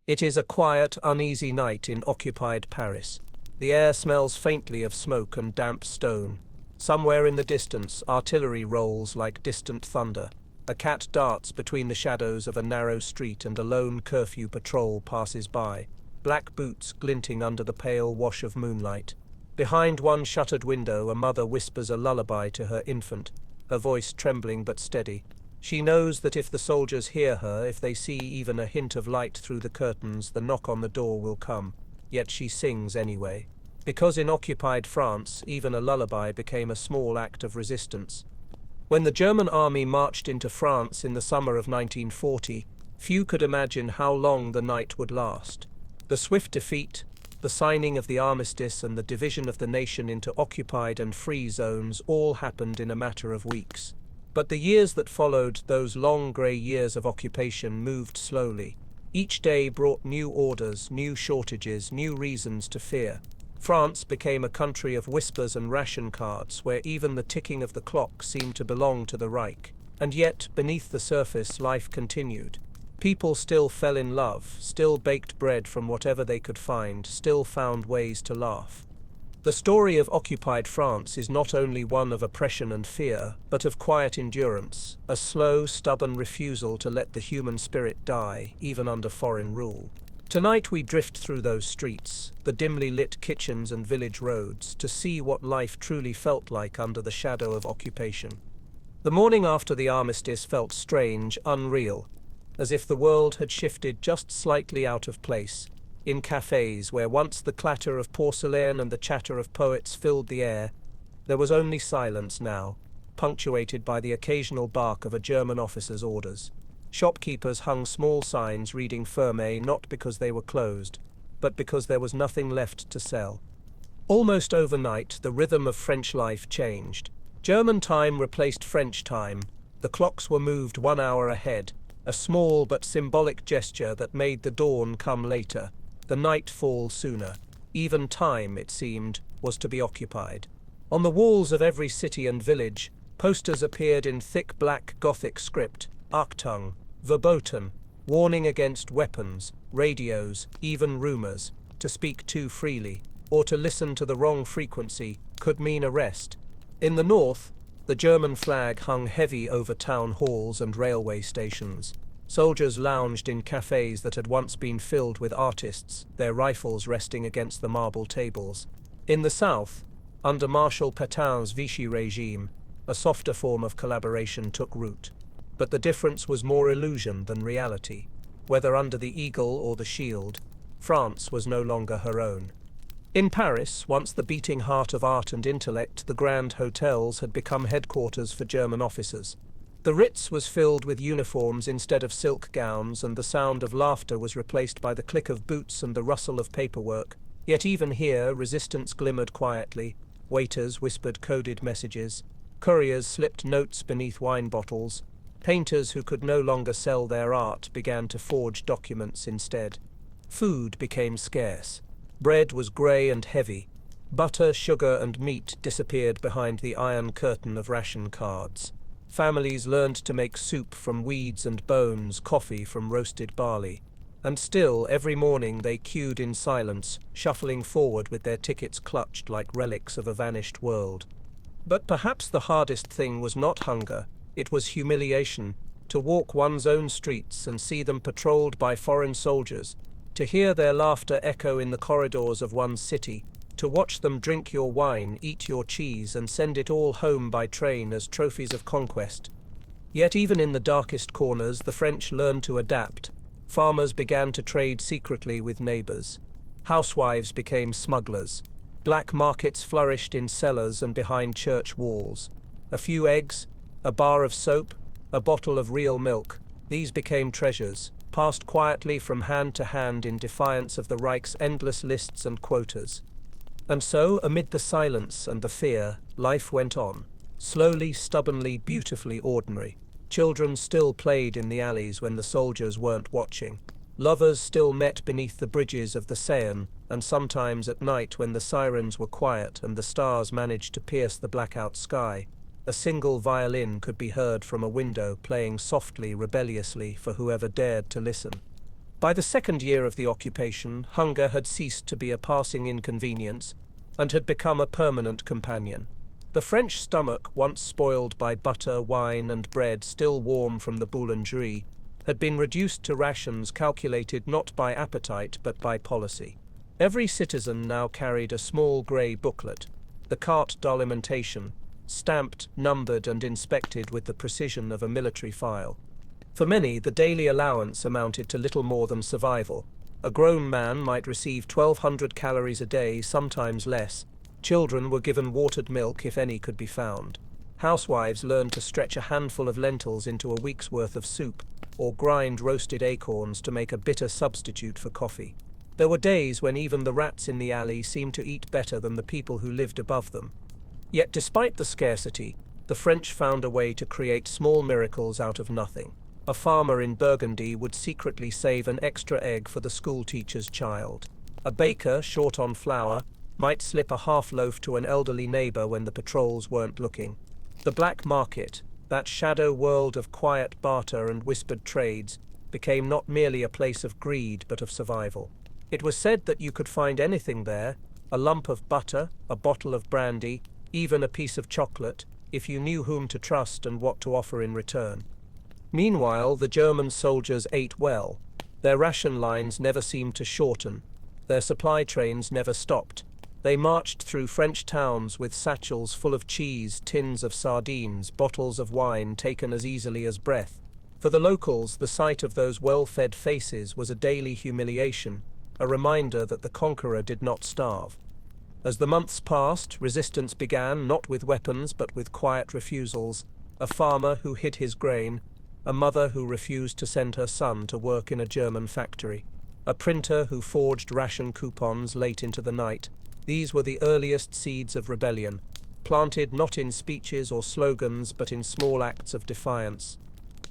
It is a quiet, uneasy night in occupied Paris. The air smells faintly of smoke and damp stone. Somewhere in the distance, artillery rolls like distant thunder. A cat darts between the shadows of a narrow street and a lone curfew patrol passes by, black boots glinting under the pale wash of moonlight. Behind one shuttered window, a mother whispers a lullaby to her infant, her voice trembling but steady. She knows that if the soldiers hear her, if they see even a hint of light through the curtains, the knock on the door will come. Yet she sings anyway. Because in occupied France, even a lullaby became a small act of resistance. When the German army marched into France in the summer of 1940, few could imagine how long the night would last. The swift defeat, the signing of the armistice, and the division of the nation into occupied and free zones all happened in a matter of weeks. But the years that followed, those long grey years of occupation, moved slowly. Each day brought new orders, new shortages, new reasons to fear. France became a country of whispers and ration cards, where even the ticking of the clock seemed to belong to the Reich. And yet, beneath the surface, life continued. People still fell in love, still baked bread from whatever they could find, still found ways to laugh. The story of occupied France is not only one of oppression and fear, but of quiet endurance, a slow, stubborn refusal to let the human spirit die, even under foreign rule. Tonight we drift through those streets, the dimly lit kitchens and village roads, to see what life truly felt like under the shadow of occupation. The morning after the armistice felt strange, unreal, as if the world had shifted just slightly out of place. In cafes, where once the clatter of porcelain and the chatter of poets filled the air, there was only silence now, punctuated by the occasional bark of a German officer's orders. Shopkeepers hung small signs reading "Fermé," not because they were closed, but because there was nothing left to sell. Almost overnight, the rhythm of French life changed. German time replaced French time. The clocks were moved 1 hour ahead, a small but symbolic gesture that made the dawn come later, the night fall sooner. Even time, it seemed, was to be occupied. On the walls of every city and village, posters appeared in thick black Gothic script, Achtung, verboten, warning against weapons, radios, even rumors. To speak too freely, or to listen to the wrong frequency, could mean arrest. In the north, the German flag hung heavy over town halls and railway stations. Soldiers lounged in cafes that had once been filled with artists, their rifles resting against the marble tables. In the south, under Marshal Pétain's Vichy regime, a softer form of collaboration took root. But the difference was more illusion than reality. Whether under the eagle or the shield, France was no longer her own. In Paris, once the beating heart of art and intellect, the grand hotels had become headquarters for German officers. The Ritz was filled with uniforms instead of silk gowns, and the sound of laughter was replaced by the click of boots and the rustle of paperwork. Yet even here, resistance glimmered quietly. Waiters whispered coded messages. Couriers slipped notes beneath wine bottles. Painters who could no longer sell their art began to forge documents instead. Food became scarce. Bread was grey and heavy. Butter, sugar, and meat disappeared behind the iron curtain of ration cards. Families learned to make soup from weeds and bones, coffee from roasted barley. And still, every morning they queued in silence, shuffling forward with their tickets clutched like relics of a vanished world. But perhaps the hardest thing was not hunger, it was humiliation. To walk one's own streets and see them patrolled by foreign soldiers, to hear their laughter echo in the corridors of one's city, to watch them drink your wine, eat your cheese, and send it all home by train as trophies of conquest. Yet even in the darkest corners, the French learned to adapt. Farmers began to trade secretly with neighbors. Housewives became smugglers. Black markets flourished in cellars and behind church walls. A few eggs, a bar of soap, a bottle of real milk. These became treasures, passed quietly from hand to hand in defiance of the Reich's endless lists and quotas. And so, amid the silence and the fear, life went on. Slowly, stubbornly, beautifully ordinary. Children still played in the alleys when the soldiers weren't watching. Lovers still met beneath the bridges of the Seine, and sometimes at night when the sirens were quiet and the stars managed to pierce the blackout sky, a single violin could be heard from a window playing softly, rebelliously for whoever dared to listen. By the second year of the occupation, hunger had ceased to be a passing inconvenience and had become a permanent companion. The French stomach, once spoiled by butter, wine, and bread still warm from the boulangerie, had been reduced to rations calculated not by appetite but by policy. Every citizen now carried a small grey booklet, the carte d'alimentation, stamped, numbered, and inspected with the precision of a military file. For many, the daily allowance amounted to little more than survival. A grown man might receive 1,200 calories a day, sometimes less. Children were given watered milk if any could be found. Housewives learned to stretch a handful of lentils into a week's worth of soup, or grind roasted acorns to make a bitter substitute for coffee. There were days when even the rats in the alley seemed to eat better than the people who lived above them. Yet despite the scarcity, the French found a way to create small miracles out of nothing. A farmer in Burgundy would secretly save an extra egg for the schoolteacher's child. A baker, short on flour, might slip a half loaf to an elderly neighbor when the patrols weren't looking. The black market, that shadow world of quiet barter and whispered trades, became not merely a place of greed but of survival. It was said that you could find anything there, a lump of butter, a bottle of brandy, even a piece of chocolate, if you knew whom to trust and what to offer in return. Meanwhile, the German soldiers ate well. Their ration lines never seemed to shorten. Their supply trains never stopped. They marched through French towns with satchels full of cheese, tins of sardines, bottles of wine taken as easily as breath. For the locals, the sight of those well-fed faces was a daily humiliation, a reminder that the conqueror did not starve. As the months passed, resistance began not with weapons but with quiet refusals. A farmer who hid his grain, a mother who refused to send her son to work in a German factory, a printer who forged ration coupons late into the night. These were the earliest seeds of rebellion, planted not in speeches or slogans but in small acts of defiance.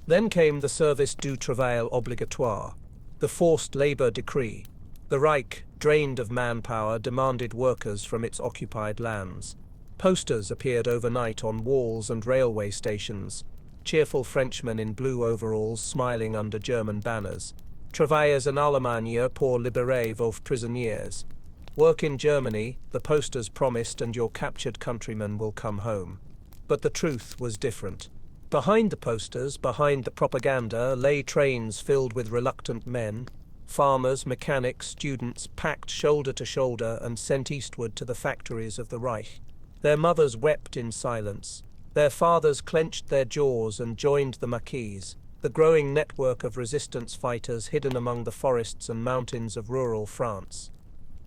Then came the service du travail obligatoire, the forced labor decree. The Reich, drained of manpower, demanded workers from its occupied lands. Posters appeared overnight on walls and railway stations, cheerful Frenchmen in blue overalls smiling under German banners. Travailleurs en Allemagne pour libérer vos prisonniers. Work in Germany, the posters promised, and your captured countrymen will come home. But the truth was different. Behind the posters, behind the propaganda, lay trains filled with reluctant men, farmers, mechanics, students, packed shoulder to shoulder and sent eastward to the factories of the Reich. Their mothers wept in silence. Their fathers clenched their jaws and joined the maquis, the growing network of resistance fighters hidden among the forests and mountains of rural France.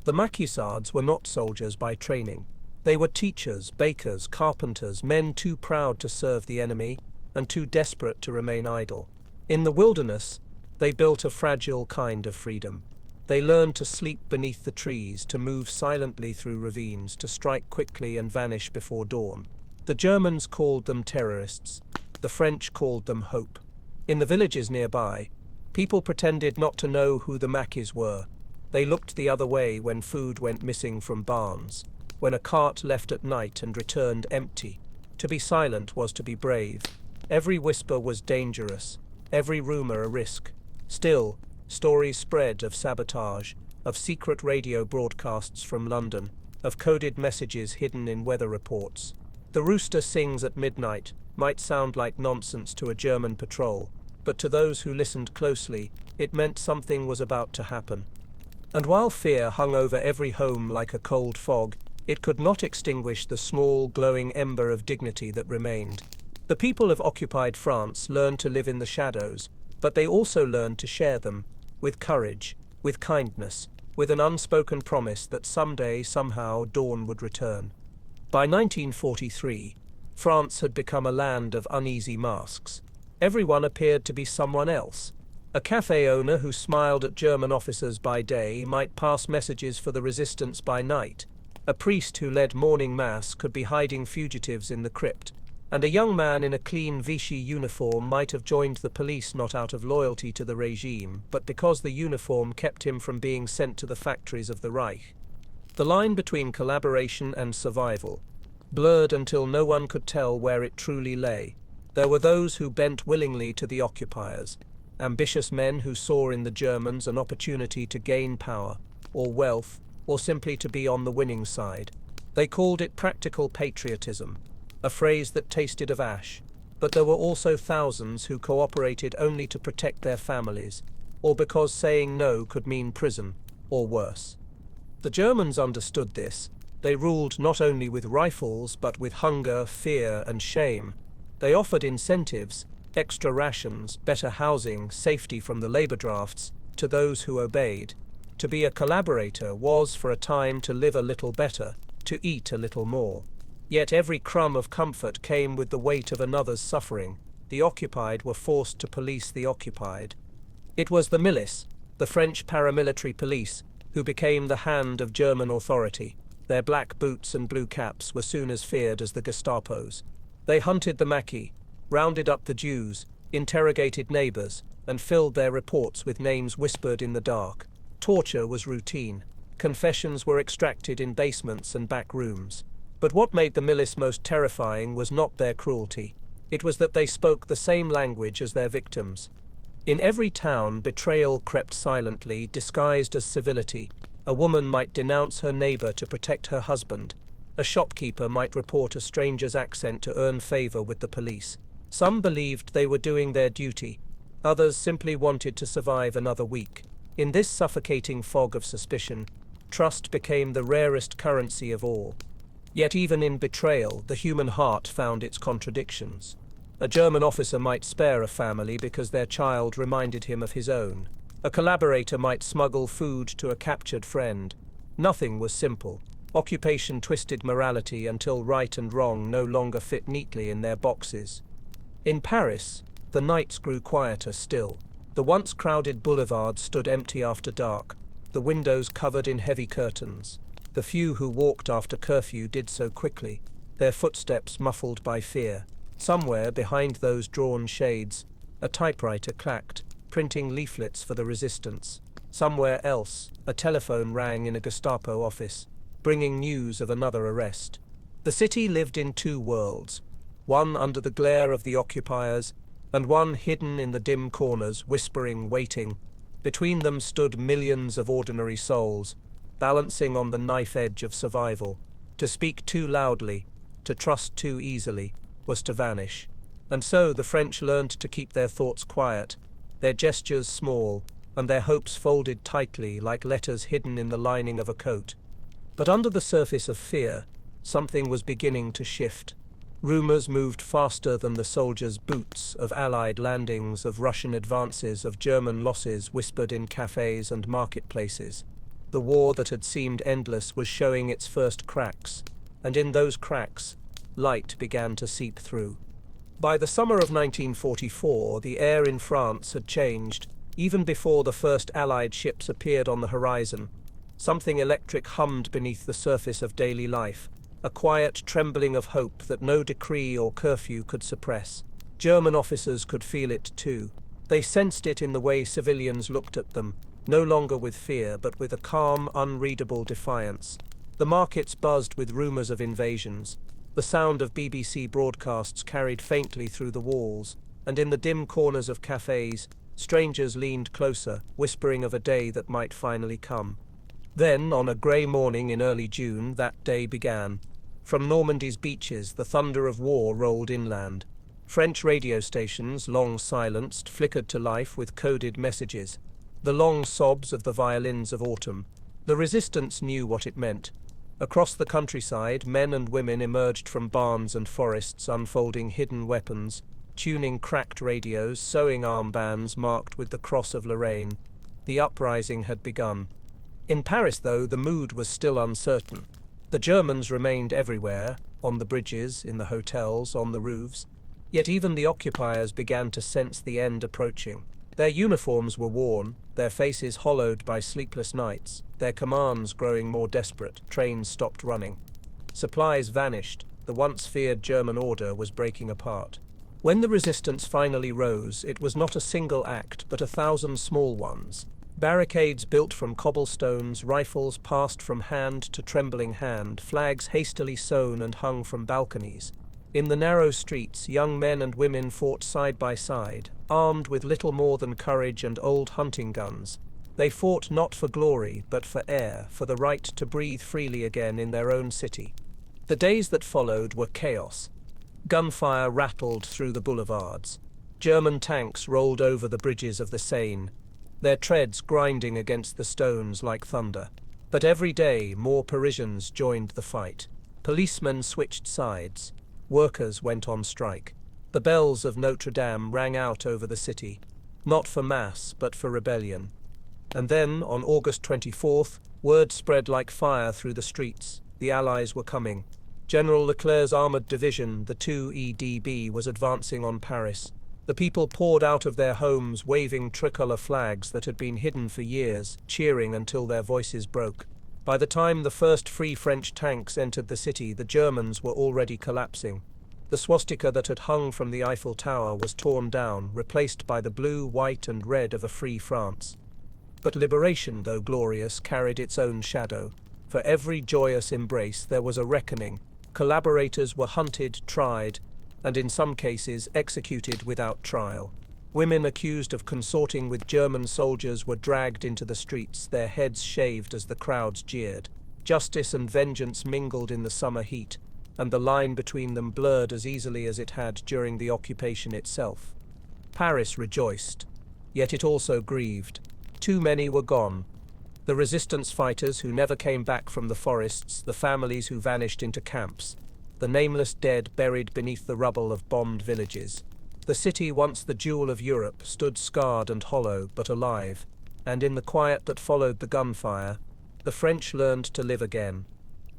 The maquisards were not soldiers by training. They were teachers, bakers, carpenters, men too proud to serve the enemy and too desperate to remain idle. In the wilderness, they built a fragile kind of freedom. They learned to sleep beneath the trees, to move silently through ravines, to strike quickly and vanish before dawn. The Germans called them terrorists. The French called them hope. In the villages nearby, people pretended not to know who the maquis were. They looked the other way when food went missing from barns, when a cart left at night and returned empty. To be silent was to be brave. Every whisper was dangerous, every rumor a risk. Still, stories spread of sabotage, of secret radio broadcasts from London, of coded messages hidden in weather reports. The rooster sings at midnight might sound like nonsense to a German patrol, but to those who listened closely, it meant something was about to happen. And while fear hung over every home like a cold fog, it could not extinguish the small, glowing ember of dignity that remained. The people of occupied France learned to live in the shadows, but they also learned to share them, with courage, with kindness, with an unspoken promise that someday, somehow, dawn would return. By 1943, France had become a land of uneasy masks. Everyone appeared to be someone else. A cafe owner who smiled at German officers by day might pass messages for the resistance by night. A priest who led morning mass could be hiding fugitives in the crypt. And a young man in a clean Vichy uniform might have joined the police not out of loyalty to the regime, but because the uniform kept him from being sent to the factories of the Reich. The line between collaboration and survival blurred until no one could tell where it truly lay. There were those who bent willingly to the occupiers. ambitious men who saw in the Germans an opportunity to gain power, or wealth, or simply to be on the winning side. They called it practical patriotism, a phrase that tasted of ash, but there were also thousands who cooperated only to protect their families, or because saying no could mean prison, or worse. The Germans understood this. They ruled not only with rifles, but with hunger, fear, and shame. They offered incentives, extra rations, better housing, safety from the labor drafts, to those who obeyed. To be a collaborator was, for a time, to live a little better, to eat a little more. Yet every crumb of comfort came with the weight of another's suffering. The occupied were forced to police the occupied. It was the milice, the French paramilitary police, who became the hand of German authority. Their black boots and blue caps were soon as feared as the Gestapo's. They hunted the Maquis, rounded up the Jews, interrogated neighbors, and filled their reports with names whispered in the dark. Torture was routine. Confessions were extracted in basements and back rooms. But what made the milice most terrifying was not their cruelty. It was that they spoke the same language as their victims. In every town, betrayal crept silently, disguised as civility. A woman might denounce her neighbor to protect her husband. A shopkeeper might report a stranger's accent to earn favor with the police. Some believed they were doing their duty. Others simply wanted to survive another week. In this suffocating fog of suspicion, trust became the rarest currency of all. Yet even in betrayal, the human heart found its contradictions. A German officer might spare a family because their child reminded him of his own. A collaborator might smuggle food to a captured friend. Nothing was simple. Occupation twisted morality until right and wrong no longer fit neatly in their boxes. In Paris, the nights grew quieter still. The once crowded boulevards stood empty after dark, the windows covered in heavy curtains. The few who walked after curfew did so quickly, their footsteps muffled by fear. Somewhere behind those drawn shades, a typewriter clacked, printing leaflets for the resistance. Somewhere else, a telephone rang in a Gestapo office, bringing news of another arrest. The city lived in two worlds, one under the glare of the occupiers, and one hidden in the dim corners, whispering, waiting. Between them stood millions of ordinary souls, balancing on the knife edge of survival. To speak too loudly, to trust too easily, was to vanish. And so the French learned to keep their thoughts quiet, their gestures small, and their hopes folded tightly like letters hidden in the lining of a coat. But under the surface of fear, something was beginning to shift. Rumors moved faster than the soldiers' boots, of Allied landings, of Russian advances, of German losses whispered in cafes and marketplaces. The war that had seemed endless was showing its first cracks, and in those cracks, light began to seep through. By the summer of 1944, the air in France had changed. Even before the first Allied ships appeared on the horizon, something electric hummed beneath the surface of daily life, a quiet trembling of hope that no decree or curfew could suppress. German officers could feel it too. They sensed it in the way civilians looked at them, no longer with fear, but with a calm, unreadable defiance. The markets buzzed with rumors of invasions. The sound of BBC broadcasts carried faintly through the walls, and in the dim corners of cafes, strangers leaned closer, whispering of a day that might finally come. Then, on a grey morning in early June, that day began. From Normandy's beaches, the thunder of war rolled inland. French radio stations, long silenced, flickered to life with coded messages. The long sobs of the violins of autumn. The resistance knew what it meant. Across the countryside, men and women emerged from barns and forests, unfolding hidden weapons, tuning cracked radios, sewing armbands marked with the cross of Lorraine. The uprising had begun. In Paris, though, the mood was still uncertain. The Germans remained everywhere, on the bridges, in the hotels, on the roofs. Yet even the occupiers began to sense the end approaching. Their uniforms were worn, their faces hollowed by sleepless nights, their commands growing more desperate. Trains stopped running. Supplies vanished. The once feared German order was breaking apart. When the resistance finally rose, it was not a single act, but 1,000 small ones. Barricades built from cobblestones, rifles passed from hand to trembling hand, flags hastily sewn and hung from balconies. In the narrow streets, young men and women fought side by side, armed with little more than courage and old hunting guns. They fought not for glory, but for air, for the right to breathe freely again in their own city. The days that followed were chaos. Gunfire rattled through the boulevards. German tanks rolled over the bridges of the Seine, their treads grinding against the stones like thunder. But every day more Parisians joined the fight. Policemen switched sides. Workers went on strike. The bells of Notre Dame rang out over the city, not for mass, but for rebellion. And then, on August 24th, word spread like fire through the streets. The Allies were coming. General Leclerc's armoured division, the 2EDB, was advancing on Paris. The people poured out of their homes waving tricolour flags that had been hidden for years, cheering until their voices broke. By the time the first Free French tanks entered the city, the Germans were already collapsing. The swastika that had hung from the Eiffel Tower was torn down, replaced by the blue, white and red of a free France. But liberation, though glorious, carried its own shadow. For every joyous embrace there was a reckoning. Collaborators were hunted, tried, and in some cases executed without trial. Women accused of consorting with German soldiers were dragged into the streets, their heads shaved as the crowds jeered. Justice and vengeance mingled in the summer heat, and the line between them blurred as easily as it had during the occupation itself. Paris rejoiced, yet it also grieved. Too many were gone. The resistance fighters who never came back from the forests, the families who vanished into camps, the nameless dead buried beneath the rubble of bombed villages. The city, once the jewel of Europe, stood scarred and hollow, but alive, and in the quiet that followed the gunfire, the French learned to live again.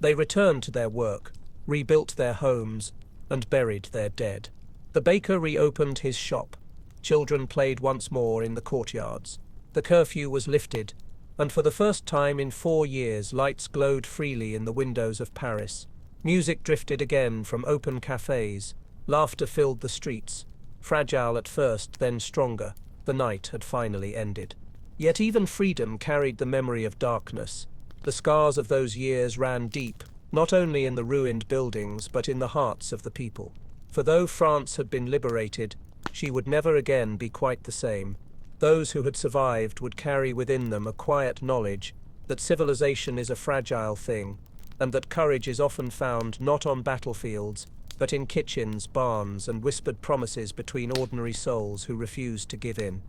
They returned to their work, rebuilt their homes, and buried their dead. The baker reopened his shop. Children played once more in the courtyards. The curfew was lifted, and for the first time in 4 years lights glowed freely in the windows of Paris. Music drifted again from open cafes. Laughter filled the streets. Fragile at first, then stronger. The night had finally ended. Yet even freedom carried the memory of darkness. The scars of those years ran deep, not only in the ruined buildings, but in the hearts of the people. For though France had been liberated, she would never again be quite the same. Those who had survived would carry within them a quiet knowledge that civilization is a fragile thing, and that courage is often found not on battlefields, but in kitchens, barns, and whispered promises between ordinary souls who refused to give in.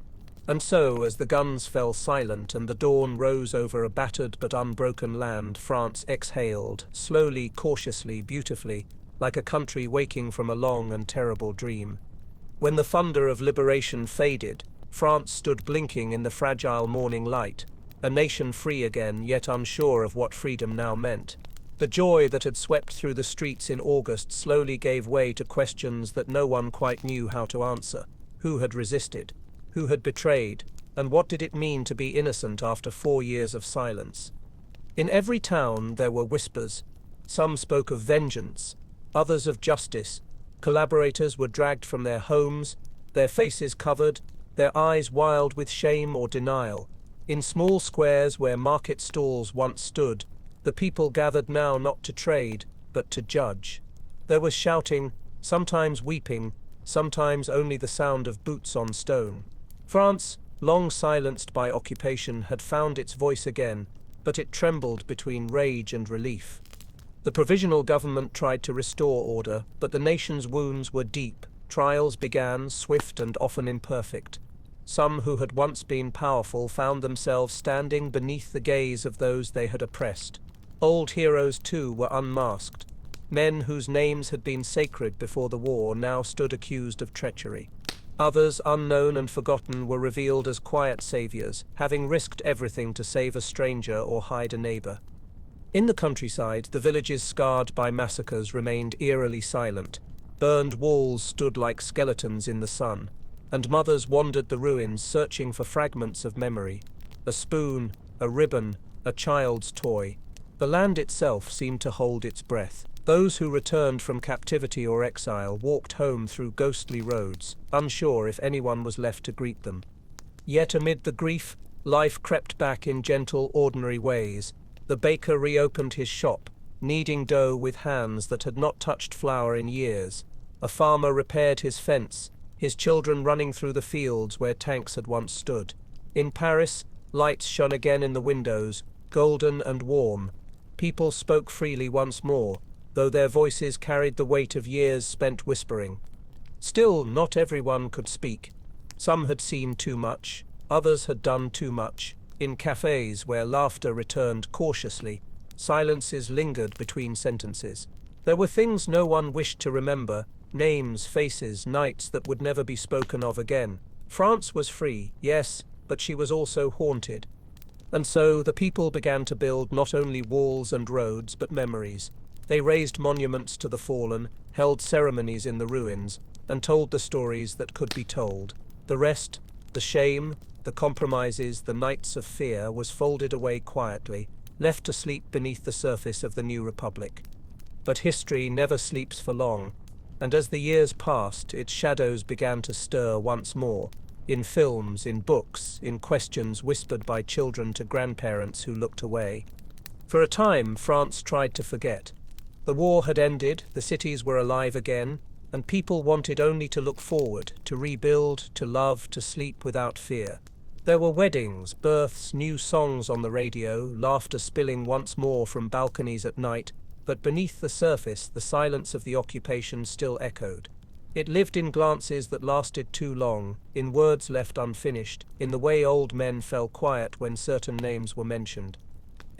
And so, as the guns fell silent and the dawn rose over a battered but unbroken land, France exhaled, slowly, cautiously, beautifully, like a country waking from a long and terrible dream. When the thunder of liberation faded, France stood blinking in the fragile morning light, a nation free again, yet unsure of what freedom now meant. The joy that had swept through the streets in August slowly gave way to questions that no one quite knew how to answer. Who had resisted? Who had betrayed? And what did it mean to be innocent after 4 years of silence? In every town there were whispers. Some spoke of vengeance, others of justice. Collaborators were dragged from their homes, their faces covered, their eyes wild with shame or denial. In small squares where market stalls once stood, the people gathered now not to trade, but to judge. There was shouting, sometimes weeping, sometimes only the sound of boots on stone. France, long silenced by occupation, had found its voice again, but it trembled between rage and relief. The provisional government tried to restore order, but the nation's wounds were deep. Trials began, swift and often imperfect. Some who had once been powerful found themselves standing beneath the gaze of those they had oppressed. Old heroes, too, were unmasked. Men whose names had been sacred before the war now stood accused of treachery. Others, unknown and forgotten, were revealed as quiet saviors, having risked everything to save a stranger or hide a neighbor. In the countryside, the villages scarred by massacres remained eerily silent. Burned walls stood like skeletons in the sun, and mothers wandered the ruins searching for fragments of memory. A spoon, a ribbon, a child's toy. The land itself seemed to hold its breath. Those who returned from captivity or exile walked home through ghostly roads, unsure if anyone was left to greet them. Yet amid the grief, life crept back in gentle, ordinary ways. The baker reopened his shop, kneading dough with hands that had not touched flour in years. A farmer repaired his fence, his children running through the fields where tanks had once stood. In Paris, lights shone again in the windows, golden and warm. People spoke freely once more, though their voices carried the weight of years spent whispering. Still, not everyone could speak. Some had seen too much, others had done too much. In cafes where laughter returned cautiously, silences lingered between sentences. There were things no one wished to remember, names, faces, nights that would never be spoken of again. France was free, yes, but she was also haunted. And so the people began to build not only walls and roads, but memories. They raised monuments to the fallen, held ceremonies in the ruins, and told the stories that could be told. The rest, the shame, the compromises, the nights of fear, was folded away quietly, left to sleep beneath the surface of the new republic. But history never sleeps for long, and as the years passed, its shadows began to stir once more, in films, in books, in questions whispered by children to grandparents who looked away. For a time, France tried to forget. The war had ended, the cities were alive again, and people wanted only to look forward, to rebuild, to love, to sleep without fear. There were weddings, births, new songs on the radio, laughter spilling once more from balconies at night, but beneath the surface, the silence of the occupation still echoed. It lived in glances that lasted too long, in words left unfinished, in the way old men fell quiet when certain names were mentioned.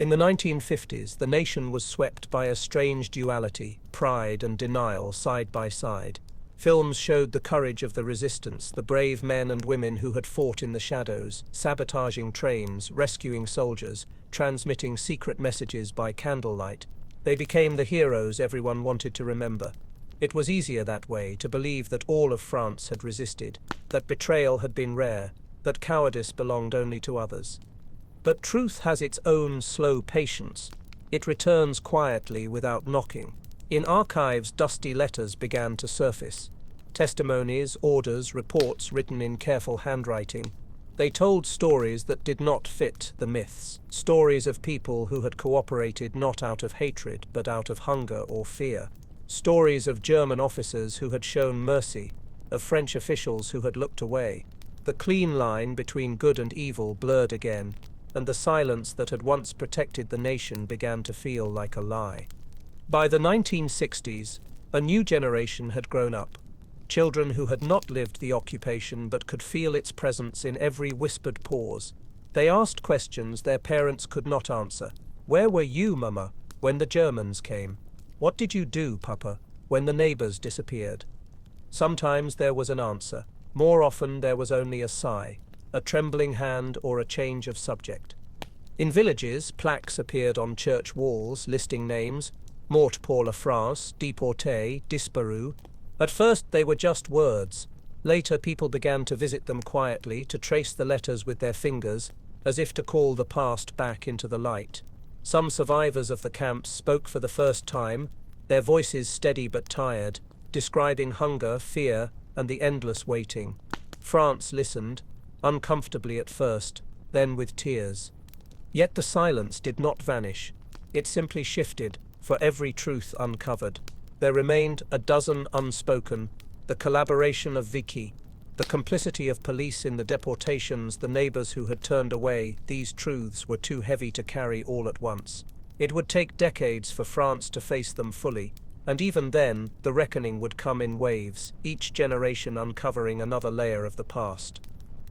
In the 1950s, the nation was swept by a strange duality, pride and denial side by side. Films showed the courage of the resistance, the brave men and women who had fought in the shadows, sabotaging trains, rescuing soldiers, transmitting secret messages by candlelight. They became the heroes everyone wanted to remember. It was easier that way, to believe that all of France had resisted, that betrayal had been rare, that cowardice belonged only to others. But truth has its own slow patience. It returns quietly without knocking. In archives, dusty letters began to surface. Testimonies, orders, reports written in careful handwriting. They told stories that did not fit the myths, stories of people who had cooperated not out of hatred but out of hunger or fear, stories of German officers who had shown mercy, of French officials who had looked away. The clean line between good and evil blurred again, and the silence that had once protected the nation began to feel like a lie. By the 1960s, a new generation had grown up. Children who had not lived the occupation but could feel its presence in every whispered pause. They asked questions their parents could not answer. Where were you, Mama, when the Germans came? What did you do, Papa, when the neighbors disappeared? Sometimes there was an answer. More often there was only a sigh, a trembling hand, or a change of subject. In villages, plaques appeared on church walls listing names: Mort pour la France, déporté, disparu. At first they were just words. Later people began to visit them quietly, to trace the letters with their fingers, as if to call the past back into the light. Some survivors of the camps spoke for the first time, their voices steady but tired, describing hunger, fear, and the endless waiting. France listened, uncomfortably at first, then with tears. Yet the silence did not vanish. It simply shifted, for every truth uncovered. There remained a dozen unspoken: the collaboration of Vichy, the complicity of police in the deportations, the neighbors who had turned away. These truths were too heavy to carry all at once. It would take decades for France to face them fully, and even then, the reckoning would come in waves, each generation uncovering another layer of the past.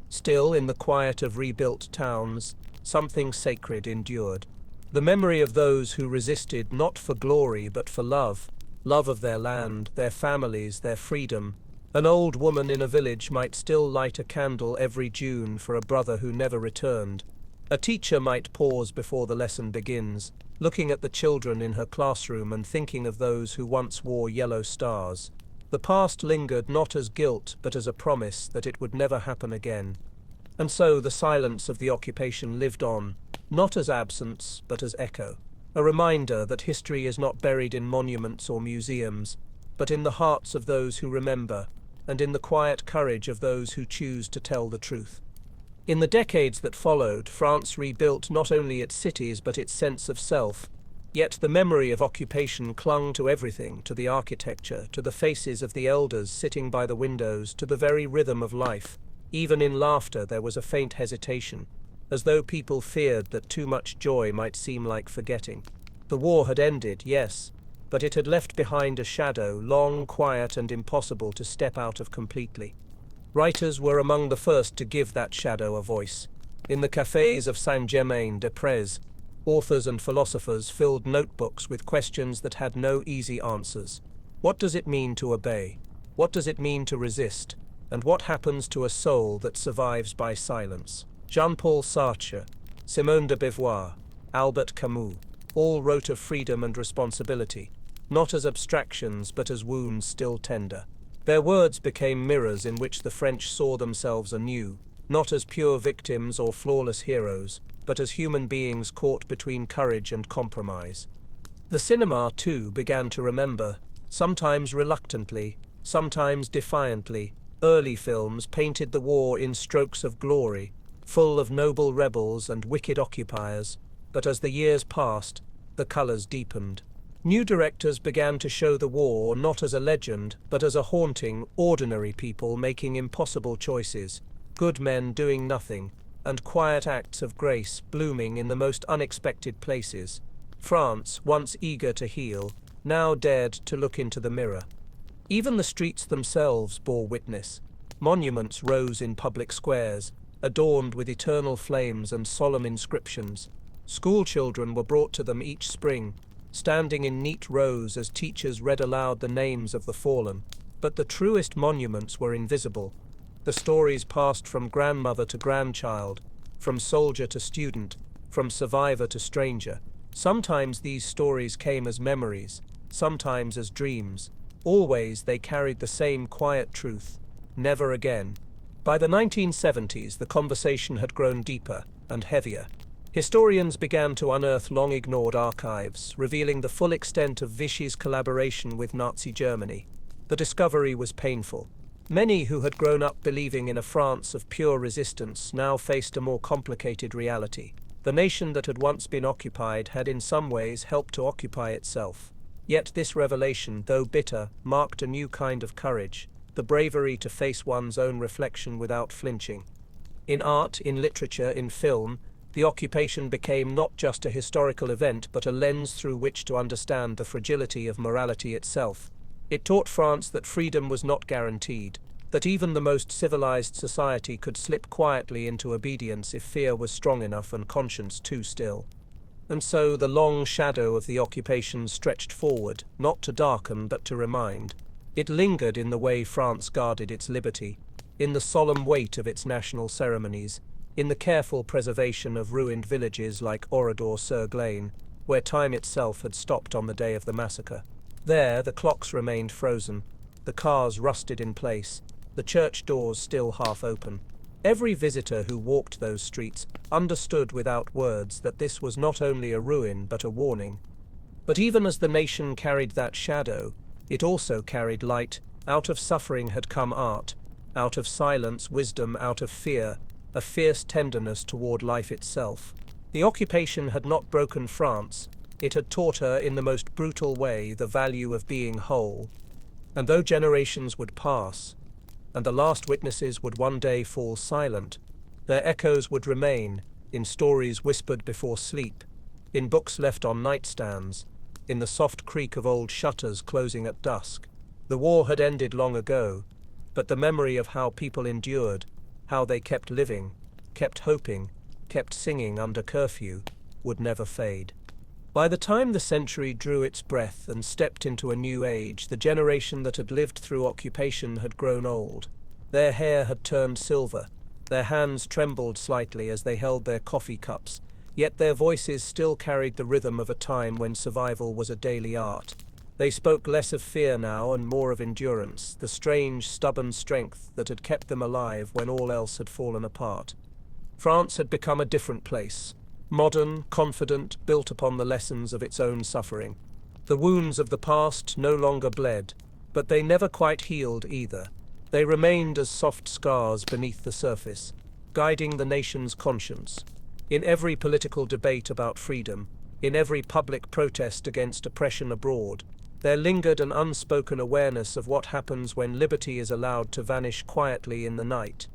Still, in the quiet of rebuilt towns, something sacred endured. The memory of those who resisted not for glory but for love of their land, their families, their freedom. An old woman in a village might still light a candle every June for a brother who never returned. A teacher might pause before the lesson begins, looking at the children in her classroom and thinking of those who once wore yellow stars. The past lingered not as guilt but as a promise that it would never happen again. And so the silence of the occupation lived on, not as absence but as echo. A reminder that history is not buried in monuments or museums, but in the hearts of those who remember, and in the quiet courage of those who choose to tell the truth. In the decades that followed, France rebuilt not only its cities but its sense of self. Yet the memory of occupation clung to everything, to the architecture, to the faces of the elders sitting by the windows, to the very rhythm of life. Even in laughter there was a faint hesitation, as though people feared that too much joy might seem like forgetting. The war had ended, yes, but it had left behind a shadow, long, quiet, and impossible to step out of completely. Writers were among the first to give that shadow a voice. In the cafés of Saint-Germain-des-Prés, authors and philosophers filled notebooks with questions that had no easy answers. What does it mean to obey? What does it mean to resist? And what happens to a soul that survives by silence? Jean-Paul Sartre, Simone de Beauvoir, Albert Camus, all wrote of freedom and responsibility, not as abstractions but as wounds still tender. Their words became mirrors in which the French saw themselves anew, not as pure victims or flawless heroes, but as human beings caught between courage and compromise. The cinema, too, began to remember, sometimes reluctantly, sometimes defiantly. Early films painted the war in strokes of glory, full of noble rebels and wicked occupiers, but as the years passed, the colors deepened. New directors began to show the war not as a legend, but as a haunting, ordinary people making impossible choices, good men doing nothing, and quiet acts of grace blooming in the most unexpected places. France, once eager to heal, now dared to look into the mirror. Even the streets themselves bore witness. Monuments rose in public squares, adorned with eternal flames and solemn inscriptions. School children were brought to them each spring, standing in neat rows as teachers read aloud the names of the fallen. But the truest monuments were invisible. The stories passed from grandmother to grandchild, from soldier to student, from survivor to stranger. Sometimes these stories came as memories, sometimes as dreams. Always they carried the same quiet truth: never again. By the 1970s, the conversation had grown deeper and heavier. Historians began to unearth long-ignored archives, revealing the full extent of Vichy's collaboration with Nazi Germany. The discovery was painful. Many who had grown up believing in a France of pure resistance now faced a more complicated reality. The nation that had once been occupied had in some ways helped to occupy itself. Yet this revelation, though bitter, marked a new kind of courage, the bravery to face one's own reflection without flinching. In art, in literature, in film, the occupation became not just a historical event but a lens through which to understand the fragility of morality itself. It taught France that freedom was not guaranteed, that even the most civilized society could slip quietly into obedience if fear was strong enough and conscience too still. And so the long shadow of the occupation stretched forward, not to darken but to remind. It lingered in the way France guarded its liberty, in the solemn weight of its national ceremonies, in the careful preservation of ruined villages like Oradour-sur-Glane, where time itself had stopped on the day of the massacre. There the clocks remained frozen, the cars rusted in place, the church doors still half open. Every visitor who walked those streets understood without words that this was not only a ruin but a warning. But even as the nation carried that shadow, it also carried light. Out of suffering had come art, out of silence wisdom, out of fear a fierce tenderness toward life itself. The occupation had not broken France, it had taught her in the most brutal way the value of being whole. And though generations would pass, and the last witnesses would one day fall silent, their echoes would remain in stories whispered before sleep, in books left on nightstands, in the soft creak of old shutters closing at dusk. The war had ended long ago, but the memory of how people endured, how they kept living, kept hoping, kept singing under curfew, would never fade. By the time the century drew its breath and stepped into a new age, the generation that had lived through occupation had grown old. Their hair had turned silver, their hands trembled slightly as they held their coffee cups, yet their voices still carried the rhythm of a time when survival was a daily art. They spoke less of fear now and more of endurance, the strange, stubborn strength that had kept them alive when all else had fallen apart. France had become a different place. Modern, confident, built upon the lessons of its own suffering. The wounds of the past no longer bled, but they never quite healed either. They remained as soft scars beneath the surface, guiding the nation's conscience. In every political debate about freedom, In every public protest against oppression abroad, there lingered an unspoken awareness of what happens when liberty is allowed to vanish quietly in the night.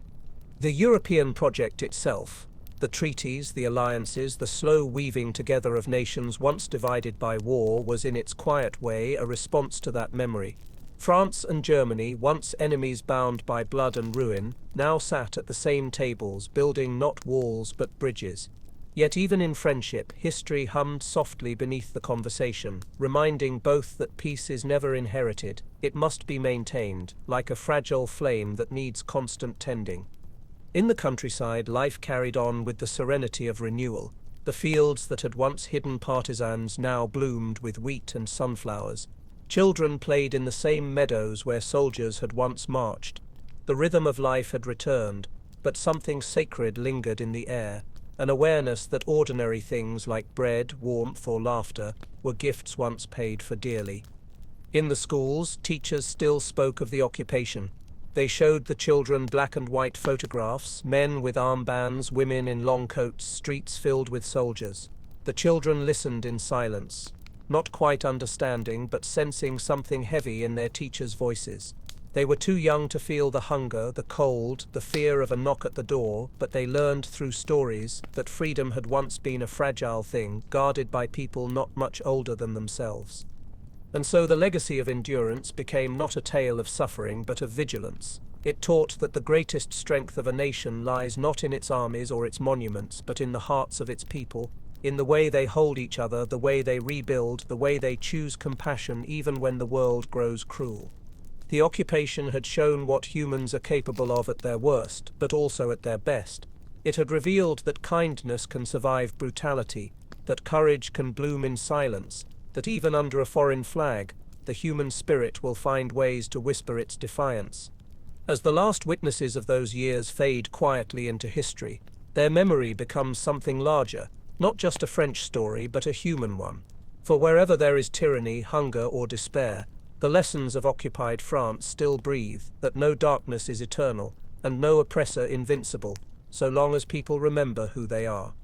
The European project itself, the treaties, the alliances, the slow weaving together of nations once divided by war, was in its quiet way a response to that memory. France and Germany, once enemies bound by blood and ruin, now sat at the same tables, building not walls but bridges. Yet even in friendship, history hummed softly beneath the conversation, reminding both that peace is never inherited, it must be maintained, like a fragile flame that needs constant tending. In the countryside, life carried on with the serenity of renewal. The fields that had once hidden partisans now bloomed with wheat and sunflowers. Children played in the same meadows where soldiers had once marched. The rhythm of life had returned, but something sacred lingered in the air, an awareness that ordinary things like bread, warmth, or laughter were gifts once paid for dearly. In the schools, teachers still spoke of the occupation. They showed the children black and white photographs, men with armbands, women in long coats, streets filled with soldiers. The children listened in silence, not quite understanding but sensing something heavy in their teachers' voices. They were too young to feel the hunger, the cold, the fear of a knock at the door, but they learned through stories that freedom had once been a fragile thing, guarded by people not much older than themselves. And so the legacy of endurance became not a tale of suffering but of vigilance. It taught that the greatest strength of a nation lies not in its armies or its monuments, but in the hearts of its people, in the way they hold each other, the way they rebuild, the way they choose compassion even when the world grows cruel. The occupation had shown what humans are capable of at their worst, but also at their best. It had revealed that kindness can survive brutality, that courage can bloom in silence, that even under a foreign flag, the human spirit will find ways to whisper its defiance. As the last witnesses of those years fade quietly into history, their memory becomes something larger, not just a French story but a human one. For wherever there is tyranny, hunger, or despair, the lessons of occupied France still breathe, that no darkness is eternal, and no oppressor invincible, so long as people remember who they are.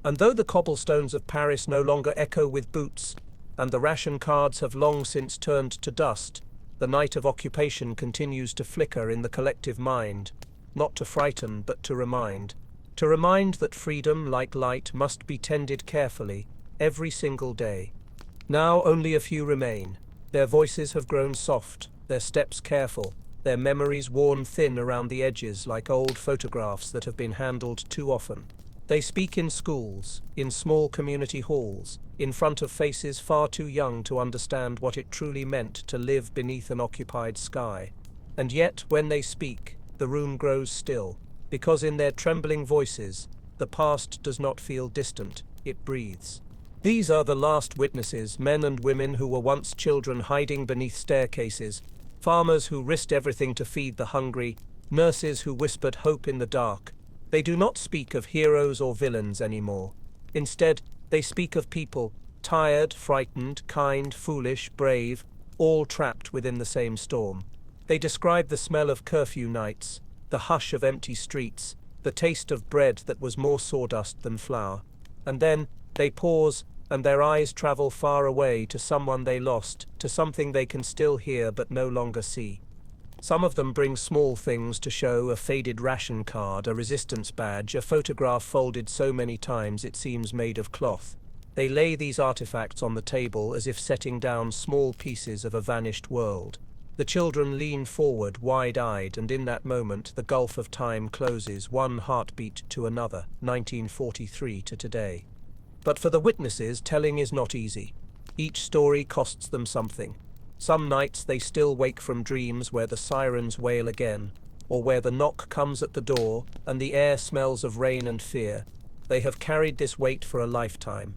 And though the cobblestones of Paris no longer echo with boots, and the ration cards have long since turned to dust, the night of occupation continues to flicker in the collective mind, not to frighten but to remind that freedom, like light, must be tended carefully, every single day. Now only a few remain. Their voices have grown soft, their steps careful, their memories worn thin around the edges like old photographs that have been handled too often. They speak in schools, in small community halls, in front of faces far too young to understand what it truly meant to live beneath an occupied sky. And yet, when they speak, the room grows still, because in their trembling voices, the past does not feel distant, it breathes. These are the last witnesses, men and women who were once children hiding beneath staircases, farmers who risked everything to feed the hungry, nurses who whispered hope in the dark. They do not speak of heroes or villains anymore. Instead, they speak of people, tired, frightened, kind, foolish, brave, all trapped within the same storm. They describe the smell of curfew nights, the hush of empty streets, the taste of bread that was more sawdust than flour. And then, they pause, and their eyes travel far away to someone they lost, to something they can still hear but no longer see. Some of them bring small things to show: a faded ration card, a resistance badge, a photograph folded so many times it seems made of cloth. They lay these artifacts on the table as if setting down small pieces of a vanished world. The children lean forward, wide-eyed, and in that moment the gulf of time closes, one heartbeat to another, 1943 to today. But for the witnesses, telling is not easy. Each story costs them something. Some nights they still wake from dreams where the sirens wail again, or where the knock comes at the door and the air smells of rain and fear. They have carried this weight for a lifetime.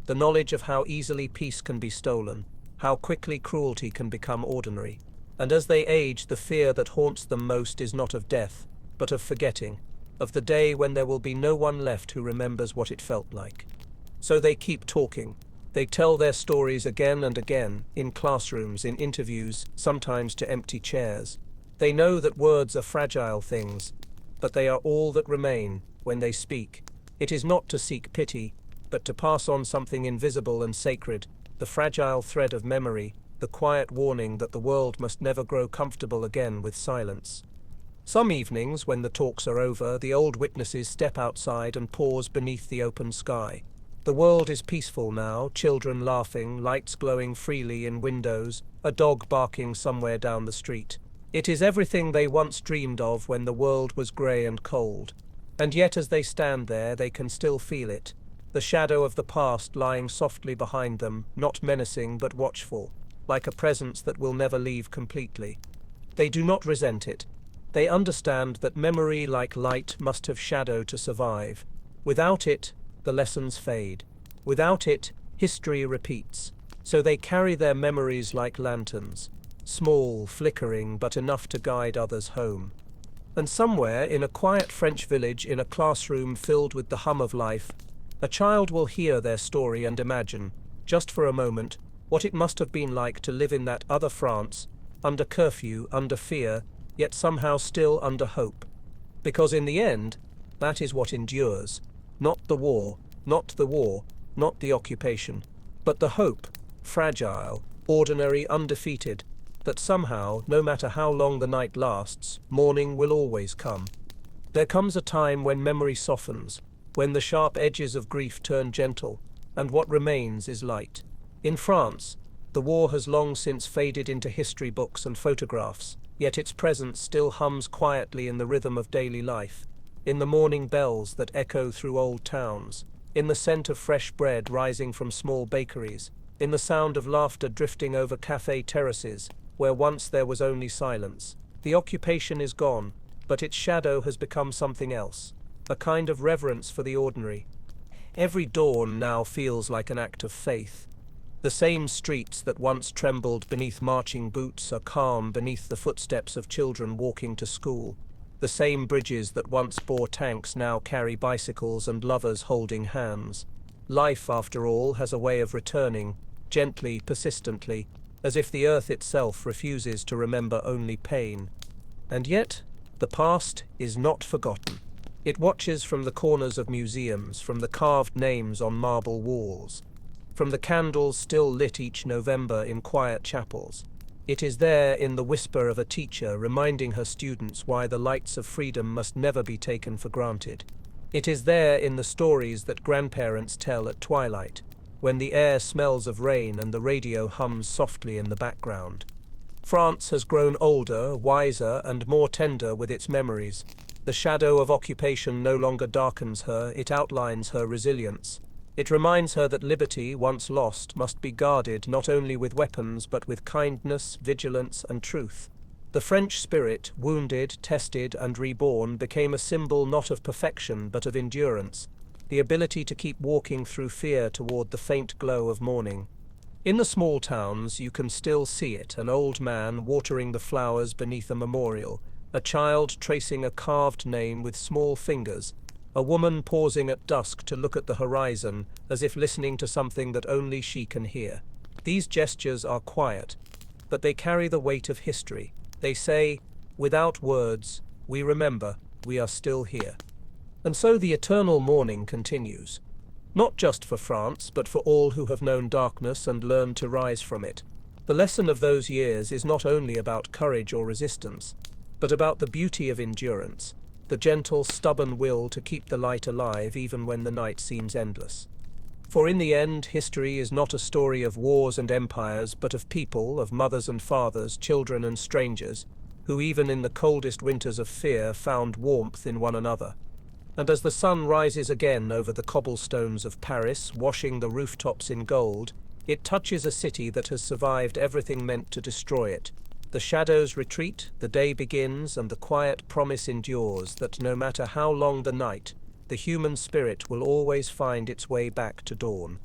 The knowledge of how easily peace can be stolen, how quickly cruelty can become ordinary. And as they age, the fear that haunts them most is not of death, but of forgetting, of the day when there will be no one left who remembers what it felt like. So they keep talking. They tell their stories again and again, in classrooms, in interviews, sometimes to empty chairs. They know that words are fragile things, but they are all that remain when they speak. It is not to seek pity, but to pass on something invisible and sacred, the fragile thread of memory, the quiet warning that the world must never grow comfortable again with silence. Some evenings, when the talks are over, the old witnesses step outside and pause beneath the open sky. The world is peaceful now, children laughing, lights glowing freely in windows, a dog barking somewhere down the street. It is everything they once dreamed of when the world was grey and cold. And yet as they stand there, they can still feel it, the shadow of the past lying softly behind them, not menacing but watchful, like a presence that will never leave completely. They do not resent it. They understand that memory, like light, must have shadow to survive. Without it, the lessons fade. Without it, history repeats. So they carry their memories like lanterns, small, flickering, but enough to guide others home. And somewhere, in a quiet French village, in a classroom filled with the hum of life, a child will hear their story and imagine, just for a moment, what it must have been like to live in that other France, under curfew, under fear, yet somehow still under hope. Because in the end, that is what endures. Not the war, not the occupation, but the hope, fragile, ordinary, undefeated, that somehow, no matter how long the night lasts, morning will always come. There comes a time when memory softens, when the sharp edges of grief turn gentle, and what remains is light. In France, the war has long since faded into history books and photographs, yet its presence still hums quietly in the rhythm of daily life, in the morning bells that echo through old towns, in the scent of fresh bread rising from small bakeries, in the sound of laughter drifting over cafe terraces, where once there was only silence. The occupation is gone, but its shadow has become something else, a kind of reverence for the ordinary. Every dawn now feels like an act of faith. The same streets that once trembled beneath marching boots are calm beneath the footsteps of children walking to school. The same bridges that once bore tanks now carry bicycles and lovers holding hands. Life, after all, has a way of returning, gently, persistently, as if the earth itself refuses to remember only pain. And yet, the past is not forgotten. It watches from the corners of museums, from the carved names on marble walls, from the candles still lit each November in quiet chapels. It is there in the whisper of a teacher reminding her students why the lights of freedom must never be taken for granted. It is there in the stories that grandparents tell at twilight, when the air smells of rain and the radio hums softly in the background. France has grown older, wiser, and more tender with its memories. The shadow of occupation no longer darkens her, it outlines her resilience. It reminds her that liberty, once lost, must be guarded not only with weapons but with kindness, vigilance, and truth. The French spirit, wounded, tested, and reborn, became a symbol not of perfection but of endurance, the ability to keep walking through fear toward the faint glow of morning. In the small towns you can still see it, an old man watering the flowers beneath a memorial, a child tracing a carved name with small fingers, a woman pausing at dusk to look at the horizon as if listening to something that only she can hear. These gestures are quiet, but they carry the weight of history. They say, without words, we remember, we are still here. And so the eternal morning continues, not just for France, but for all who have known darkness and learned to rise from it. The lesson of those years is not only about courage or resistance, but about the beauty of endurance, the gentle, stubborn will to keep the light alive even when the night seems endless. For in the end, history is not a story of wars and empires, but of people, of mothers and fathers, children and strangers, who even in the coldest winters of fear found warmth in one another. And as the sun rises again over the cobblestones of Paris, washing the rooftops in gold, it touches a city that has survived everything meant to destroy it. The shadows retreat, the day begins, and the quiet promise endures that no matter how long the night, the human spirit will always find its way back to dawn.